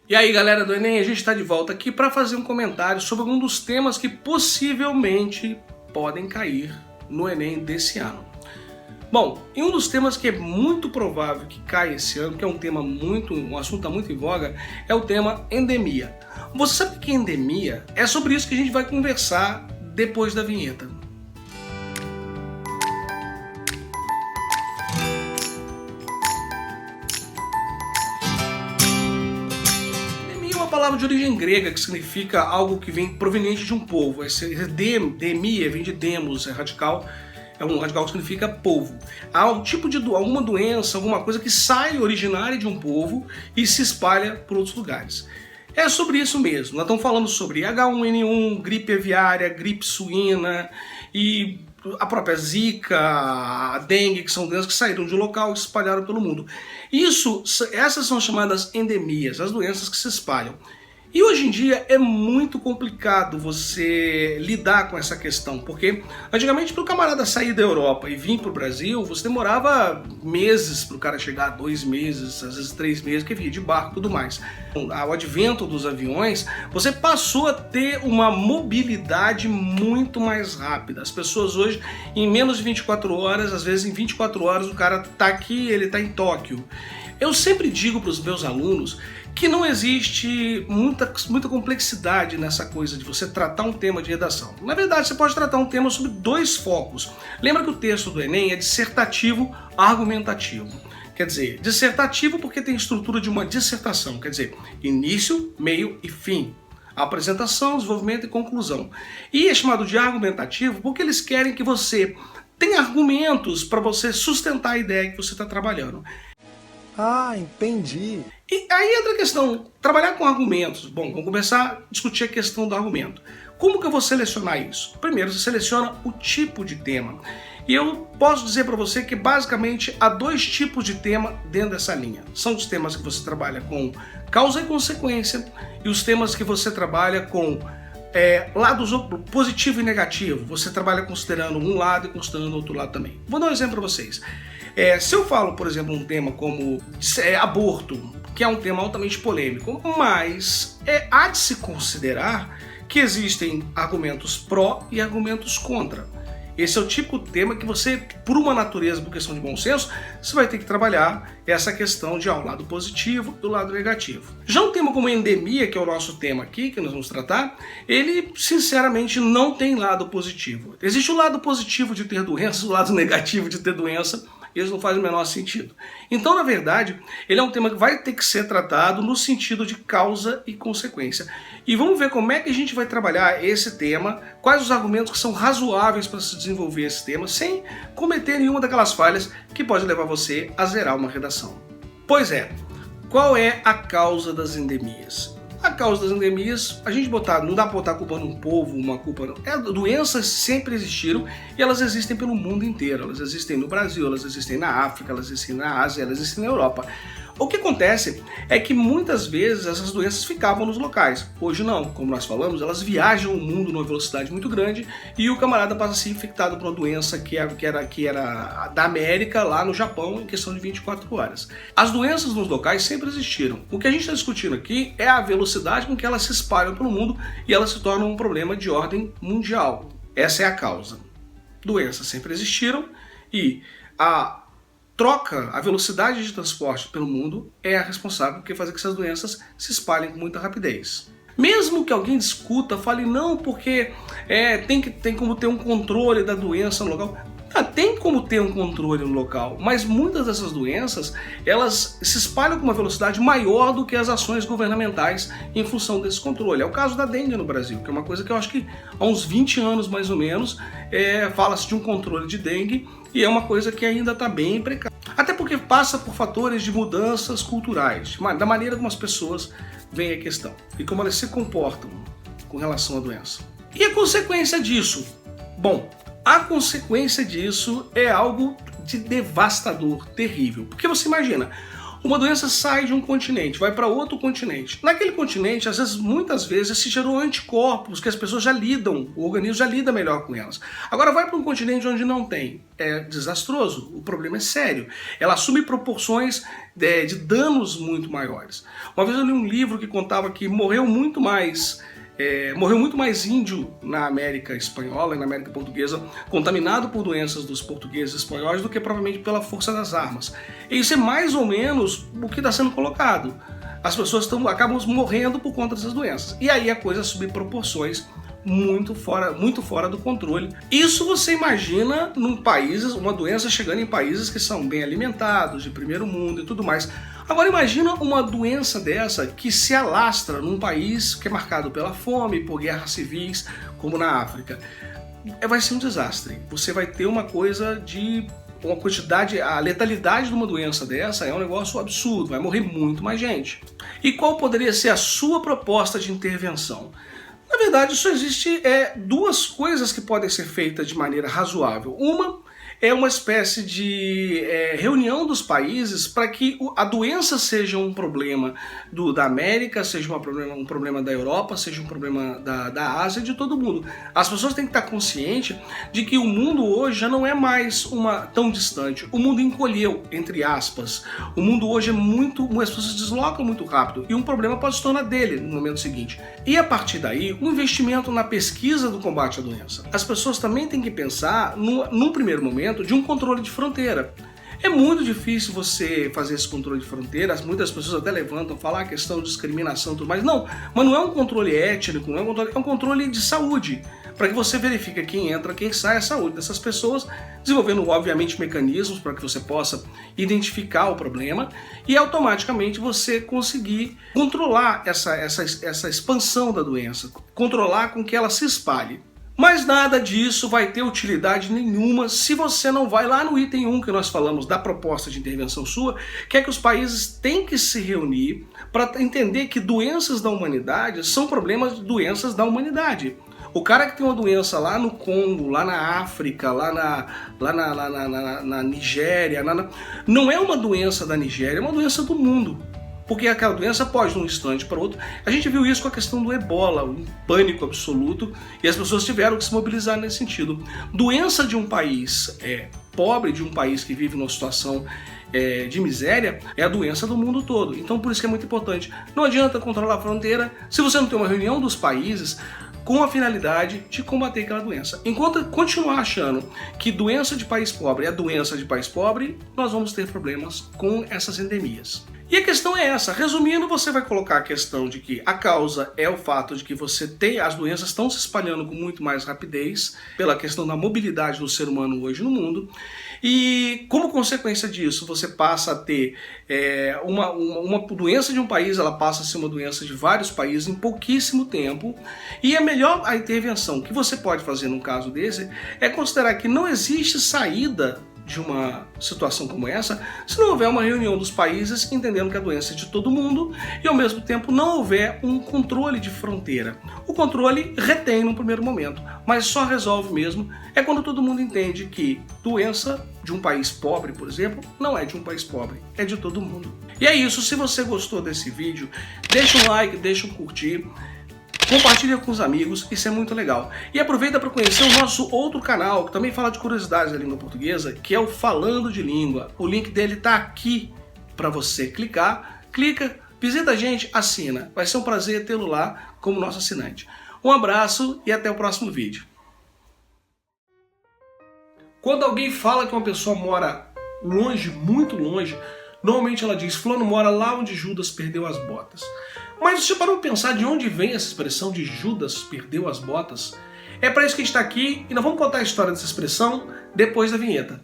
E aí galera do Enem, a gente está de volta aqui para fazer um comentário sobre algum dos temas que possivelmente podem cair no Enem desse ano. Bom, e um dos temas que é muito provável que caia esse ano, que é um assunto muito em voga, é o tema endemia. Você sabe o que é endemia? É sobre isso que a gente vai conversar depois da vinheta. Uma palavra de origem grega que significa algo que vem proveniente de um povo. Demia vem de demos, é um radical que significa povo. Há um tipo de alguma doença, alguma coisa que sai originária de um povo e se espalha por outros lugares. É sobre isso mesmo. Nós estamos falando sobre H1N1, gripe aviária, gripe suína e a própria Zika, a dengue, que são doenças que saíram de um local e se espalharam pelo mundo. Essas são chamadas endemias, as doenças que se espalham. E hoje em dia é muito complicado você lidar com essa questão, porque antigamente para o camarada sair da Europa e vir para o Brasil, você demorava meses para o cara chegar, 2 meses, às vezes 3 meses, que vinha de barco e tudo mais. Ao advento dos aviões, você passou a ter uma mobilidade muito mais rápida. As pessoas hoje, em menos de 24 horas, às vezes em 24 horas, o cara está aqui, ele está em Tóquio. Eu sempre digo para os meus alunos que não existe muita complexidade nessa coisa de você tratar um tema de redação. Na verdade, você pode tratar um tema sobre 2 focos. Lembra que o texto do Enem é dissertativo argumentativo. Quer dizer, dissertativo porque tem a estrutura de uma dissertação, quer dizer, início, meio e fim. Apresentação, desenvolvimento e conclusão. E é chamado de argumentativo porque eles querem que você tenha argumentos para você sustentar a ideia que você está trabalhando. Ah, entendi. E aí entra a questão, trabalhar com argumentos. Bom, vamos começar a discutir a questão do argumento. Como que eu vou selecionar isso? Primeiro, você seleciona o tipo de tema. E eu posso dizer para você que basicamente há 2 tipos de tema dentro dessa linha. São os temas que você trabalha com causa e consequência e os temas que você trabalha com lados positivo e negativo. Você trabalha considerando um lado e considerando o outro lado também. Vou dar um exemplo para vocês. Se eu falo, por exemplo, um tema como aborto, que é um tema altamente polêmico, mas há de se considerar que existem argumentos pró e argumentos contra. Esse é o tipo de tema que você, por uma natureza, por questão de bom senso, você vai ter que trabalhar essa questão de o lado positivo e o lado negativo. Já um tema como endemia, que é o nosso tema aqui, que nós vamos tratar, ele, sinceramente, não tem lado positivo. Existe o lado positivo de ter doença, o lado negativo de ter doença, eles não fazem o menor sentido. Então, na verdade, ele é um tema que vai ter que ser tratado no sentido de causa e consequência. E vamos ver como é que a gente vai trabalhar esse tema, quais os argumentos que são razoáveis para se desenvolver esse tema, sem cometer nenhuma daquelas falhas que pode levar você a zerar uma redação. Pois é, qual é a causa das endemias? A causa das endemias, não dá para botar a culpa num povo, uma culpa não. Doenças sempre existiram e elas existem pelo mundo inteiro. Elas existem no Brasil, elas existem na África, elas existem na Ásia, elas existem na Europa. O que acontece é que muitas vezes essas doenças ficavam nos locais. Hoje não, como nós falamos, elas viajam o mundo numa velocidade muito grande e o camarada passa a ser infectado por uma doença que era da América, lá no Japão, em questão de 24 horas. As doenças nos locais sempre existiram. O que a gente está discutindo aqui é a velocidade com que elas se espalham pelo mundo e elas se tornam um problema de ordem mundial. Essa é a causa. Doenças sempre existiram e a velocidade de transporte pelo mundo é a responsável por fazer que essas doenças se espalhem com muita rapidez. Mesmo que alguém discuta, fale não, porque tem como ter um controle da doença no local. Tem como ter um controle no local, mas muitas dessas doenças elas se espalham com uma velocidade maior do que as ações governamentais em função desse controle. É o caso da dengue no Brasil, que é uma coisa que eu acho que há uns 20 anos mais ou menos fala-se de um controle de dengue e é uma coisa que ainda está bem precária. Até porque passa por fatores de mudanças culturais, da maneira como as pessoas veem a questão e como elas se comportam com relação à doença. E a consequência disso? Bom, a consequência disso é algo de devastador, terrível. Porque você imagina, Uma doença sai de um continente, vai para outro continente. Naquele continente, às vezes, muitas vezes, se gerou anticorpos que as pessoas já lidam, o organismo já lida melhor com elas. Agora vai para um continente onde não tem. É desastroso, o problema é sério. Ela assume proporções de danos muito maiores. Uma vez eu li um livro que contava que morreu muito mais índio na América Espanhola e na América Portuguesa contaminado por doenças dos portugueses e espanhóis do que provavelmente pela força das armas. E isso é mais ou menos o que está sendo colocado. As pessoas acabam morrendo por conta dessas doenças. E aí a coisa assume proporções muito fora do controle. Isso você imagina uma doença chegando em países que são bem alimentados, de primeiro mundo e tudo mais. Agora imagina uma doença dessa que se alastra num país que é marcado pela fome, por guerras civis, como na África. Vai ser um desastre. Você vai ter uma quantidade, a letalidade de uma doença dessa é um negócio absurdo, vai morrer muito mais gente. E qual poderia ser a sua proposta de intervenção? Na verdade, só existe duas coisas que podem ser feitas de maneira razoável. Uma é uma espécie de reunião dos países para que a doença seja um problema da América, seja um problema da Europa, seja um problema da Ásia, de todo mundo. As pessoas têm que estar conscientes de que o mundo hoje já não é mais tão distante. O mundo encolheu, entre aspas. O mundo hoje as pessoas se deslocam muito rápido e um problema pode se tornar dele no momento seguinte. E a partir daí, um investimento na pesquisa do combate à doença. As pessoas também têm que pensar, num primeiro momento, de um controle de fronteira. É muito difícil você fazer esse controle de fronteiras, muitas pessoas até levantam, falar a questão de discriminação e tudo mais. Não, mas não é um controle étnico, não é um controle de saúde, para que você verifique quem entra, quem sai, a saúde dessas pessoas, desenvolvendo obviamente mecanismos para que você possa identificar o problema e automaticamente você conseguir controlar essa expansão da doença, controlar com que ela se espalhe. Mas nada disso vai ter utilidade nenhuma se você não vai lá no item 1 que nós falamos da proposta de intervenção sua, que é que os países têm que se reunir para entender que doenças da humanidade são problemas de doenças da humanidade. O cara que tem uma doença lá no Congo, lá na África, lá na Nigéria, não é uma doença da Nigéria, é uma doença do mundo. Porque aquela doença pode, de um instante para outro. A gente viu isso com a questão do Ebola, um pânico absoluto, e as pessoas tiveram que se mobilizar nesse sentido. Doença de um país pobre, de um país que vive numa situação de miséria, é a doença do mundo todo. Então por isso que é muito importante. Não adianta controlar a fronteira se você não tem uma reunião dos países com a finalidade de combater aquela doença. Enquanto continuar achando que doença de país pobre é doença de país pobre, nós vamos ter problemas com essas endemias. E a questão é essa. Resumindo, você vai colocar a questão de que a causa é o fato de que as doenças estão se espalhando com muito mais rapidez pela questão da mobilidade do ser humano hoje no mundo. E como consequência disso, você passa a ter uma doença de um país, ela passa a ser uma doença de vários países em pouquíssimo tempo. E a melhor intervenção que você pode fazer num caso desse é considerar que não existe saída de uma situação como essa se não houver uma reunião dos países entendendo que a doença é de todo mundo e ao mesmo tempo não houver um controle de fronteira. O controle retém no primeiro momento, mas só resolve mesmo quando todo mundo entende que doença de um país pobre, por exemplo, não é de um país pobre, é de todo mundo. E é isso. Se você gostou desse vídeo, deixa um like, deixa um curtir, compartilha com os amigos, isso é muito legal. E aproveita para conhecer o nosso outro canal, que também fala de curiosidades da língua portuguesa, que é o Falando de Língua. O link dele está aqui para você clicar. Clica, visita a gente, assina. Vai ser um prazer tê-lo lá como nosso assinante. Um abraço e até o próximo vídeo. Quando alguém fala que uma pessoa mora longe, muito longe, normalmente ela diz: fulano mora lá onde Judas perdeu as botas. Mas você parou para pensar de onde vem essa expressão de Judas perdeu as botas? É para isso que a gente está aqui e nós vamos contar a história dessa expressão depois da vinheta.